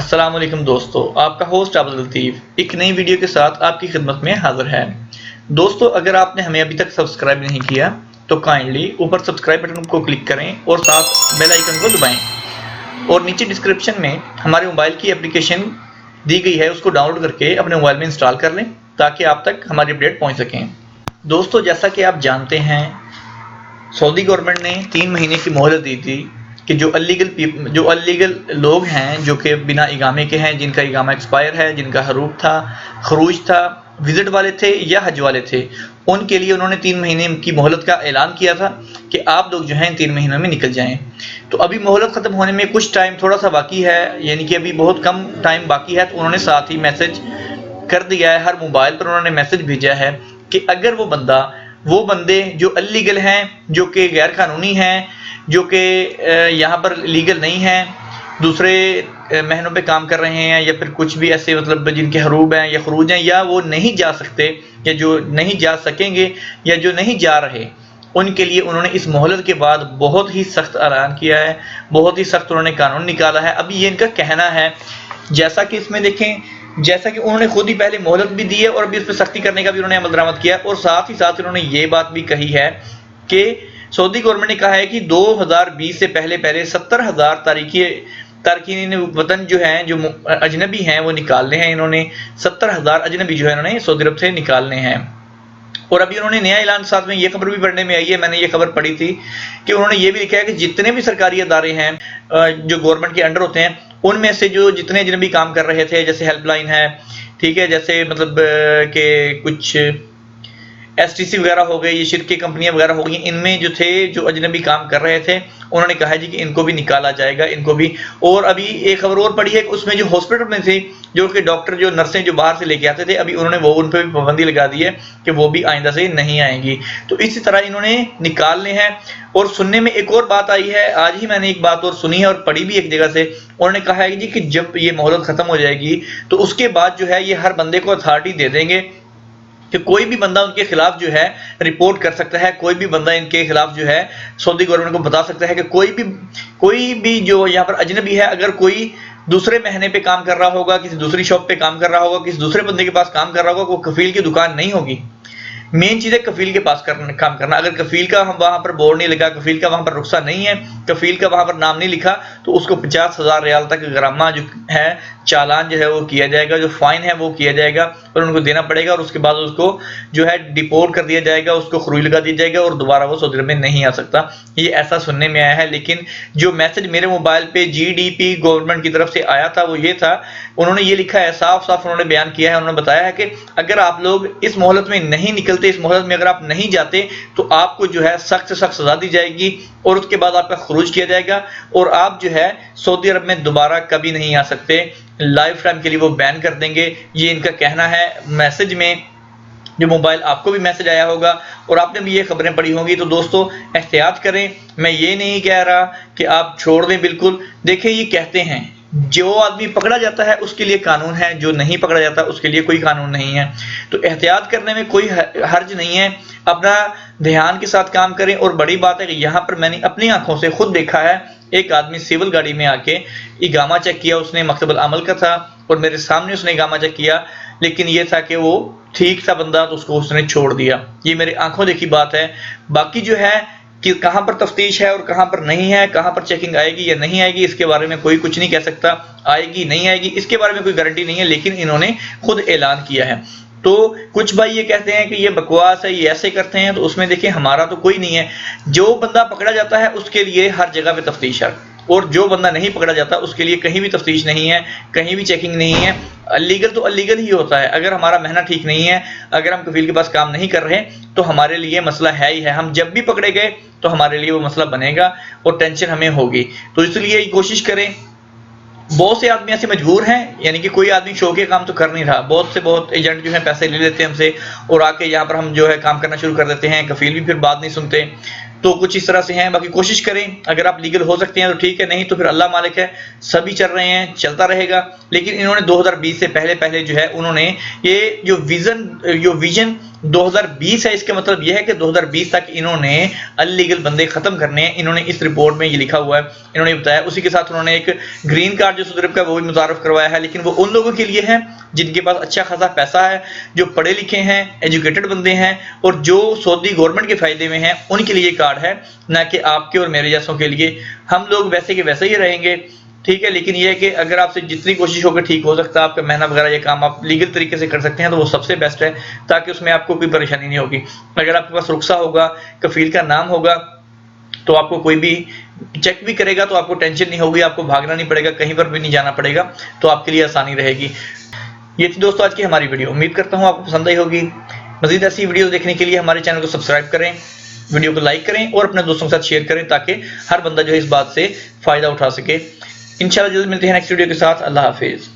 अस्सलाम वालेकुम दोस्तों, आपका होस्ट अब्दुल लतीफ़ एक नई वीडियो के साथ आपकी खिदमत में हाजिर है। दोस्तों, अगर आपने हमें अभी तक सब्सक्राइब नहीं किया तो काइंडली ऊपर सब्सक्राइब बटन को क्लिक करें और साथ बेल आइकन को दबाएं और नीचे डिस्क्रिप्शन में हमारे मोबाइल की एप्लीकेशन दी गई है, उसको डाउनलोड करके अपने मोबाइल में इंस्टॉल कर लें ताकि आप तक हमारी अपडेट पहुँच सकें। दोस्तों, जैसा कि आप जानते हैं, सऊदी गवर्नमेंट ने 3 महीने की मोहलत दी थी कि जो अलीगल लोग हैं, जो कि बिना इकामे के हैं, जिनका इकामा एक्सपायर है, जिनका हरूब था, खरूज था, विजिट वाले थे या हज वाले थे, उनके लिए उन्होंने 3 महीने की मोहलत का ऐलान किया था कि आप लोग जो हैं 3 महीनों में निकल जाएं। तो अभी मोहलत ख़त्म होने में कुछ टाइम थोड़ा सा बाकी है, यानी कि अभी बहुत कम टाइम बाकी है। तो उन्होंने साथ ही मैसेज कर दिया है, हर मोबाइल पर उन्होंने मैसेज भेजा है कि अगर वो बंदे जो अलीगल हैं, जो कि गैर कानूनी हैं, जो कि यहाँ पर लीगल नहीं हैं, दूसरे महीनों पे काम कर रहे हैं, या फिर कुछ भी ऐसे मतलब जिनके हरूब हैं या खरूज हैं, या वो नहीं जा सकते, या जो नहीं जा सकेंगे, या जो नहीं जा रहे, उनके लिए उन्होंने इस मोहलत के बाद बहुत ही सख्त ऐलान किया है, बहुत ही सख्त उन्होंने कानून निकाला है। अभी ये इनका कहना है, जैसा कि इसमें देखें, जैसा कि उन्होंने खुद ही पहले मोहलत भी दी है और अभी इस पर सख्ती करने का भी उन्होंने अमल दरामद किया, और साथ ही साथ उन्होंने ये बात भी कही है कि सऊदी गवर्नमेंट ने कहा है कि 2020 से पहले 70,000 तारकीन वतन जो हैं, जो अजनबी हैं, वो निकालने हैं। इन्होंने 70,000 अजनबी जो है इन्होंने सऊदी अरब से निकालने हैं। और अभी उन्होंने नया ऐलान, साथ में ये खबर भी पढ़ने में आई है, मैंने ये खबर पढ़ी थी कि उन्होंने ये भी लिखा है कि जितने भी सरकारी अदारे हैं जो गवर्नमेंट के अंडर होते हैं, उनमें से जो जितने अजनबी काम कर रहे थे, जैसे हेल्पलाइन है, ठीक है, जैसे मतलब कि कुछ एसटीसी वगैरह हो गई, ये शिरकी कंपनियां वगैरह हो गई, इनमें जो थे, जो अजनबी काम कर रहे थे, उन्होंने कहा जी कि इनको भी निकाला जाएगा, इनको भी। और अभी एक खबर और पड़ी है कि उसमें जो हॉस्पिटल में थे, जो कि डॉक्टर, जो नर्सें जो बाहर से लेके आते थे, अभी उन्होंने उन पर भी पाबंदी लगा दी है कि वो भी आइंदा से नहीं आएंगी। तो इसी तरह इन्होंने निकालने हैं। और सुनने में एक और बात आई है, आज ही मैंने एक बात और सुनी है और पढ़ी भी एक जगह से, उन्होंने कहा है जी कि जब ये मोहलत खत्म हो जाएगी तो उसके बाद जो है ये हर बंदे को अथॉरिटी दे देंगे कि कोई भी बंदा उनके खिलाफ जो है रिपोर्ट कर सकता है, कोई भी बंदा इनके खिलाफ जो है सऊदी गवर्नमेंट को बता सकता है कि कोई भी जो यहाँ पर अजनबी है, अगर कोई दूसरे महीने पे काम कर रहा होगा, किसी दूसरी शॉप पे काम कर रहा होगा, किसी दूसरे बंदे के पास काम कर रहा होगा, वो कफील की दुकान नहीं होगी। मेन चीज है कफील के पास काम करना। अगर कफील का हम वहां पर बोर्ड नहीं लगा, कफील का वहां पर रुख्सा नहीं है, कफील का वहां पर नाम नहीं लिखा, तो उसको 50,000 रियाल तक गरामा जो है, चालान जो है वो किया जाएगा, जो फाइन है वो किया जाएगा और उनको देना पड़ेगा। और उसके बाद उसको जो है डिपोर्ट कर दिया जाएगा, उसको खरूज लगा दिया जाएगा और दोबारा वो सऊदी अरब में नहीं आ सकता। ये ऐसा सुनने में आया है। लेकिन जो मैसेज मेरे मोबाइल पे जीडीपी गवर्नमेंट की तरफ से आया था वो ये था, उन्होंने ये लिखा है, साफ साफ उन्होंने बयान किया है, उन्होंने बताया है कि अगर आप लोग इस मोहलत में नहीं निकलते, इस मोहलत में अगर आप नहीं जाते, तो आपको जो है सख्त से सख्त सजा दी जाएगी और उसके बाद आपका खरूज किया जाएगा और आप जो है सऊदी अरब में दोबारा कभी नहीं आ सकते, लाइफ टाइम के लिए वो बैन कर देंगे। ये इनका कहना है। मैसेज में जो मोबाइल आपको भी मैसेज आया होगा और आपने भी ये खबरें पढ़ी होंगी, तो दोस्तों एहतियात करें। मैं ये नहीं कह रहा कि आप छोड़ दें, बिल्कुल। देखिए, ये कहते हैं जो आदमी पकड़ा जाता है उसके लिए कानून है, जो नहीं पकड़ा जाता उसके लिए कोई कानून नहीं है। तो एहतियात करने में कोई हर्ज नहीं है, अपना ध्यान के साथ काम करें। और बड़ी बात है कि यहाँ पर मैंने अपनी आंखों से खुद देखा है, एक आदमी सिविल गाड़ी में आके इकामा चेक किया, उसने मकतबल अमल का था और मेरे सामने उसने इकामा चेक किया, लेकिन ये था कि वो ठीक था बंदा, तो उसको उसने छोड़ दिया। ये मेरे आंखों देखी बात है। बाकी जो है कि कहां पर तफ्तीश है और कहां पर नहीं है, कहां पर चेकिंग आएगी या नहीं आएगी, इसके बारे में कोई कुछ नहीं कह सकता। आएगी नहीं आएगी इसके बारे में कोई गारंटी नहीं है, लेकिन इन्होंने खुद ऐलान किया है। तो कुछ भाई ये कहते हैं कि ये बकवास है, ये ऐसे करते हैं, तो उसमें देखिए हमारा तो कोई नहीं है। जो बंदा पकड़ा जाता है उसके लिए हर जगह पे तफ्तीश है, और जो बंदा नहीं पकड़ा जाता उसके लिए कहीं भी तफ्तीश नहीं है, कहीं भी चेकिंग नहीं है। अलीगल तो अलीगल ही होता है। अगर हमारा महना ठीक नहीं है, अगर हम कफील के पास काम नहीं कर रहे, तो हमारे लिए मसला है ही है। हम जब भी पकड़े गए तो हमारे लिए वो मसला बनेगा और टेंशन हमें होगी। तो इसलिए कोशिश करें। बहुत से आदमी ऐसे मजबूर हैं, यानी कि कोई आदमी शौक के काम तो कर नहीं रहा। बहुत एजेंट जो है पैसे ले लेते हैं हमसे और आके यहाँ पर हम जो है काम करना शुरू कर देते हैं, कफील भी फिर बात नहीं सुनते। तो कुछ इस तरह से हैं। बाकी कोशिश करें, अगर आप लीगल हो सकते हैं तो ठीक है, नहीं तो फिर अल्लाह मालिक है, सभी चल रहे हैं, चलता रहेगा। लेकिन इन्होंने 2020 से पहले जो है उन्होंने ये जो विजन 2020 है, इसका मतलब यह है कि 2020 तक इन्होंने अनलीगल बंदे खत्म करने हैं। इन्होंने इस रिपोर्ट में ये लिखा हुआ है, इन्होंने बताया। उसी के साथ उन्होंने एक ग्रीन कार्ड जो सऊदी अरब का वो भी मुतारफ करवाया है, लेकिन वो उन लोगों के लिए है जिनके पास अच्छा खासा पैसा है, जो पढ़े लिखे हैं, एजुकेटेड बंदे हैं और जो सऊदी गवर्नमेंट के फायदे में हैं, उनके लिए कार्ड है, ना कि आपके और मेरे जैसों के लिए। हम लोग वैसे के वैसे ही रहेंगे, ठीक है। लेकिन ये है कि अगर आपसे जितनी कोशिश होकर ठीक हो सकता है, आपका महीना वगैरह ये काम आप लीगल तरीके से कर सकते हैं तो वो सबसे बेस्ट है, ताकि उसमें आपको कोई परेशानी नहीं होगी। अगर आपके पास रुख्सा होगा, कफील का नाम होगा, तो आपको कोई भी चेक भी करेगा तो आपको टेंशन नहीं होगी, आपको भागना नहीं पड़ेगा, कहीं पर भी नहीं जाना पड़ेगा, तो आपके लिए आसानी रहेगी। ये थी दोस्तों आज की हमारी वीडियो। उम्मीद करता हूँ आपको पसंद आई होगी। मजीद ऐसी वीडियो देखने के लिए हमारे चैनल को सब्सक्राइब करें, वीडियो को लाइक करें और अपने दोस्तों के साथ शेयर करें, ताकि हर बंदा जो है इस बात से फायदा उठा सके। इंशाल्लाह जल्द मिलते हैं नेक्स्ट वीडियो के साथ। अल्लाह हाफिज।